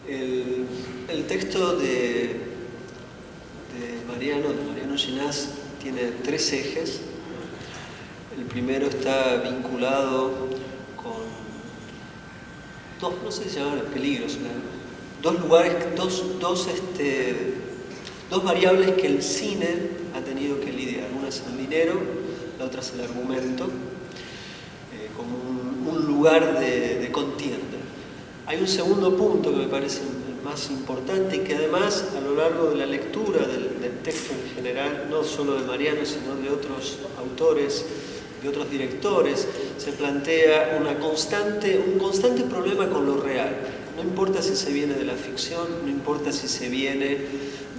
El texto de Mariano Ginás tiene tres ejes. El primero está vinculado con dos, no sé si se llaman peligros, dos lugares, dos variables que el cine ha tenido que lidiar. Una es el dinero, la otra es el argumento, como un lugar de contienda. Hay un segundo punto que me parece más importante y que además a lo largo de la lectura del texto en general, no solo de Mariano, sino de otros autores, de otros directores, se plantea un constante problema con lo real. No importa si se viene de la ficción, no importa si se viene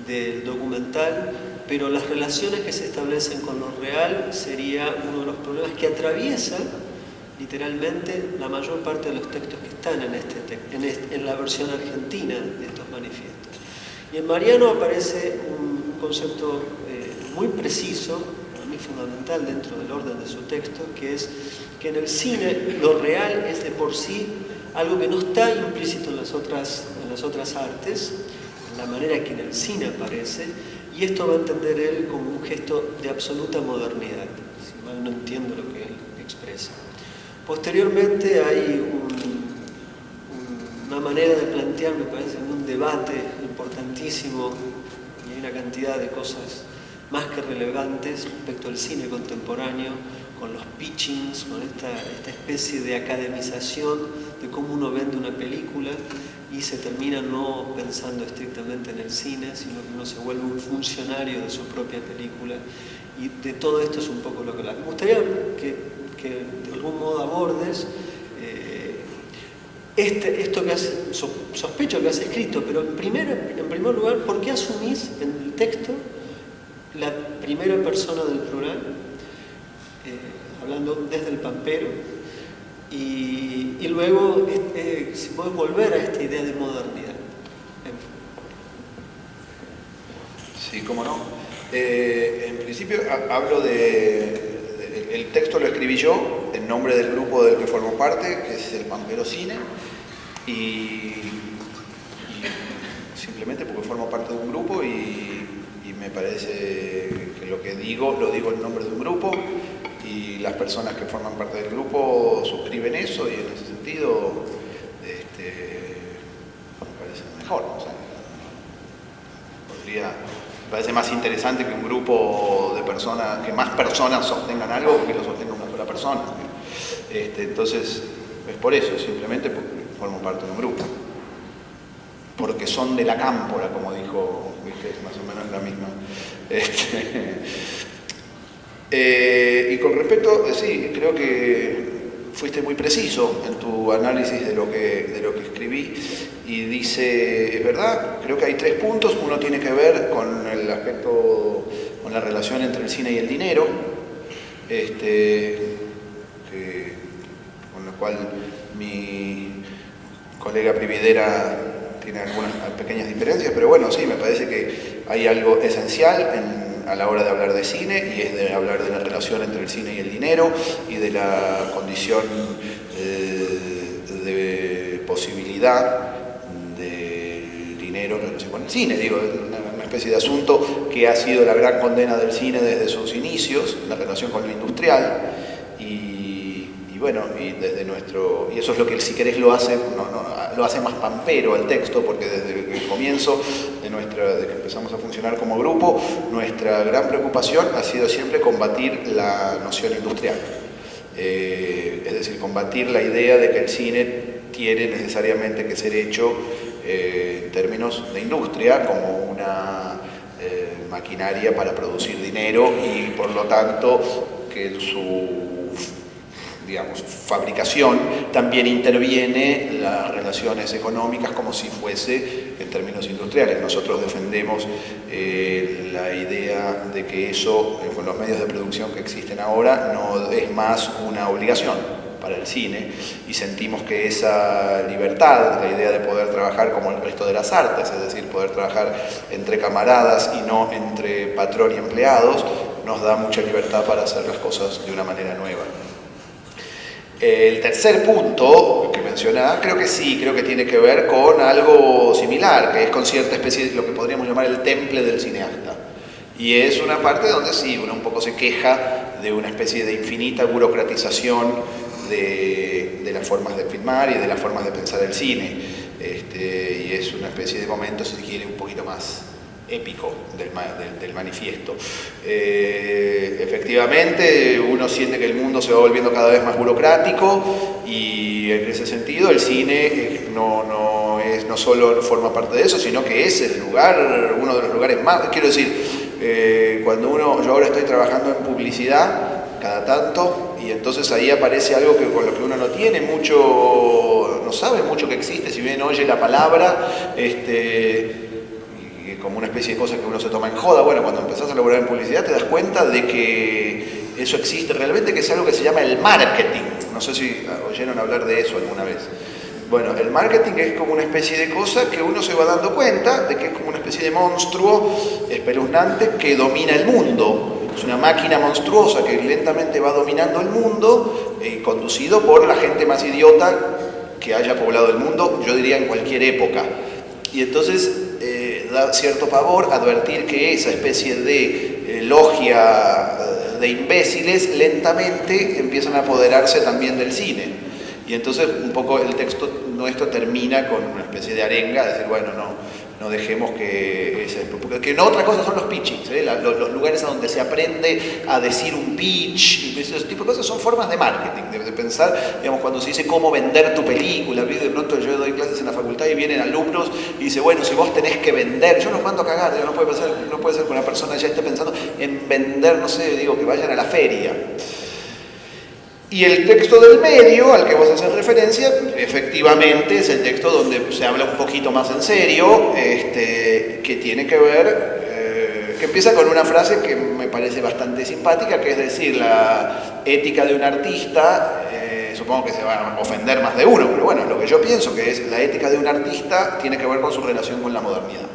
del documental, pero las relaciones que se establecen con lo real sería uno de los problemas que atraviesa literalmente la mayor parte de los textos que están en la versión argentina de estos manifiestos. Y en Mariano aparece un concepto muy preciso, para mí fundamental dentro del orden de su texto, que es que en el cine lo real es de por sí algo que no está implícito en las otras artes, en la manera que en el cine aparece, y esto va a entender él como un gesto de absoluta modernidad, si mal no entiendo lo que él expresa. Posteriormente hay una manera de plantear, me parece, un debate importantísimo, y hay una cantidad de cosas más que relevantes respecto al cine contemporáneo, con los pitchings, con esta especie de academización de cómo uno vende una película y se termina no pensando estrictamente en el cine, sino que uno se vuelve un funcionario de su propia película, y de todo esto es un poco lo que me gustaría que de algún modo abordes esto que sospecho que has escrito, pero en primer lugar, ¿por qué asumís en el texto la primera persona del plural, hablando desde el pampero, y luego si podés volver a esta idea de modernidad? Sí, cómo no. En principio hablo el texto lo escribí yo en nombre del grupo del que formo parte, que es el Pampero Cine, y simplemente porque formo parte de un grupo y me parece que lo que digo, lo digo en nombre de un grupo, y las personas que forman parte del grupo suscriben eso, y en ese sentido me parece mejor, ¿no? O sea, me parece más interesante que un grupo de personas, que más personas sostengan algo que lo sostenga una sola persona. Entonces, es por eso, simplemente porque formo parte de un grupo. Porque son de la cámpora, como dijo, ¿viste? Más o menos la misma. Y con respecto, sí, creo que fuiste muy preciso en tu análisis de lo que escribí, y dice, es verdad, creo que hay tres puntos. Uno tiene que ver con el aspecto, con la relación entre el cine y el dinero, con lo cual mi colega Prividera tiene algunas pequeñas diferencias, pero bueno, sí, me parece que hay algo esencial a la hora de hablar de cine, y es de hablar de la relación entre el cine y el dinero, y de la condición de posibilidad del dinero en relación con el cine. Digo, una especie de asunto que ha sido la gran condena del cine desde sus inicios, la relación con lo industrial, y bueno, y eso es lo que, si querés, lo hace más pampero al texto, porque desde el comienzo de que empezamos a funcionar como grupo, nuestra gran preocupación ha sido siempre combatir la noción industrial. Es decir, combatir la idea de que el cine tiene necesariamente que ser hecho en términos de industria, como una maquinaria para producir dinero, y por lo tanto que en su, digamos, fabricación también interviene las relaciones económicas como si fuese en términos industriales. Nosotros defendemos la idea de que eso, con los medios de producción que existen ahora, no es más una obligación para el cine, y sentimos que esa libertad, la idea de poder trabajar como el resto de las artes, es decir, poder trabajar entre camaradas y no entre patrón y empleados, nos da mucha libertad para hacer las cosas de una manera nueva. El tercer punto que mencionás, creo que sí, creo que tiene que ver con algo similar, que es con cierta especie de lo que podríamos llamar el temple del cineasta. Y es una parte donde sí, uno un poco se queja de una especie de infinita burocratización de las formas de filmar y de las formas de pensar el cine. Y es una especie de momento, si se quiere, un poquito más épico del manifiesto. Efectivamente, uno siente que el mundo se va volviendo cada vez más burocrático y en ese sentido el cine no solo forma parte de eso, sino que es el lugar, uno de los lugares más, quiero decir, yo ahora estoy trabajando en publicidad cada tanto y entonces ahí aparece algo con lo que uno no tiene mucho, no sabe mucho que existe, si bien oye la palabra, como una especie de cosa que uno se toma en joda. Bueno, cuando empezás a laburar en publicidad te das cuenta de que eso existe realmente, que es algo que se llama el marketing. No sé si oyeron hablar de eso alguna vez. Bueno, el marketing es como una especie de cosa que uno se va dando cuenta de que es como una especie de monstruo espeluznante que domina el mundo. Es una máquina monstruosa que lentamente va dominando el mundo, conducido por la gente más idiota que haya poblado el mundo, yo diría en cualquier época. Y entonces da cierto pavor advertir que esa especie de logia de imbéciles lentamente empiezan a apoderarse también del cine. Y entonces un poco el texto nuestro termina con una especie de arenga, de decir, bueno, no dejemos que no, otra cosa son los pitchings, los lugares a donde se aprende a decir un pitch, y ese tipo de cosas son formas de marketing, de pensar, digamos, cuando se dice cómo vender tu película. De pronto yo doy clases en la facultad y vienen alumnos y dicen, bueno, si vos tenés que vender, yo los mando a cagar, no puede ser que una persona ya esté pensando en vender, no sé, digo, que vayan a la feria. Y el texto del medio, al que vos haces referencia, efectivamente es el texto donde se habla un poquito más en serio, que tiene que ver, que empieza con una frase que me parece bastante simpática, que es decir, la ética de un artista, supongo que se va a ofender más de uno, pero bueno, lo que yo pienso que es la ética de un artista tiene que ver con su relación con la modernidad.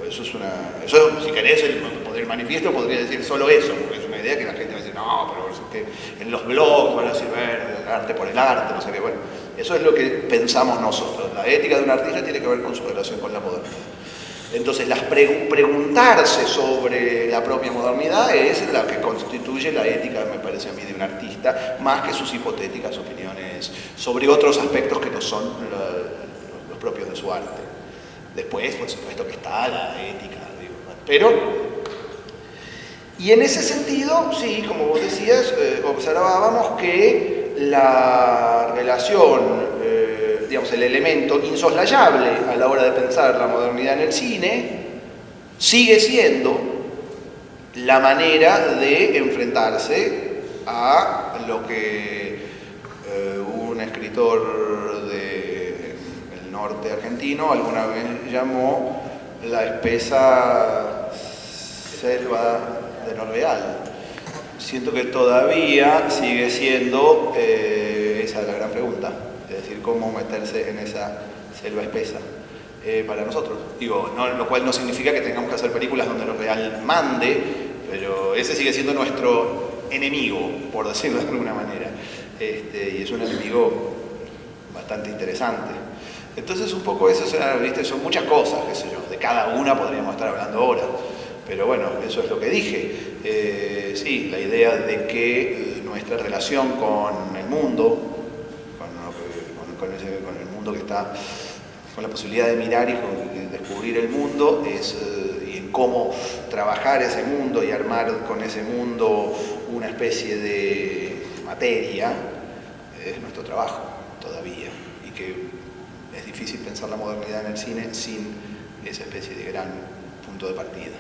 Eso, si querés, el manifiesto podría decir solo eso, porque es una idea que la gente va a decir, no, pero es que en los blogs van a decir, el arte por el arte, no sé qué. Bueno, eso es lo que pensamos nosotros. La ética de un artista tiene que ver con su relación con la modernidad. Entonces, preguntarse sobre la propia modernidad es la que constituye la ética, me parece a mí, de un artista, más que sus hipotéticas opiniones sobre otros aspectos que no son los propios de su arte. Después, por supuesto que está la ética, digo, pero... Y en ese sentido, sí, como vos decías, observábamos que la relación, digamos, el elemento insoslayable a la hora de pensar la modernidad en el cine, sigue siendo la manera de enfrentarse a lo que un escritor del norte argentino alguna vez llamó la espesa selva de lo real. Siento que todavía sigue siendo esa es la gran pregunta, es decir, cómo meterse en esa selva espesa para nosotros. Digo, lo cual no significa que tengamos que hacer películas donde lo real mande, pero ese sigue siendo nuestro enemigo, por decirlo de alguna manera, y es un enemigo bastante interesante. Entonces un poco eso, ¿viste? Son muchas cosas, qué sé yo, de cada una podríamos estar hablando ahora. Pero bueno, eso es lo que dije. Sí, la idea de que nuestra relación con el mundo, con el mundo que está, con la posibilidad de mirar y descubrir el mundo, y en cómo trabajar ese mundo y armar con ese mundo una especie de materia, es nuestro trabajo todavía. Y que es difícil pensar la modernidad en el cine sin esa especie de gran punto de partida.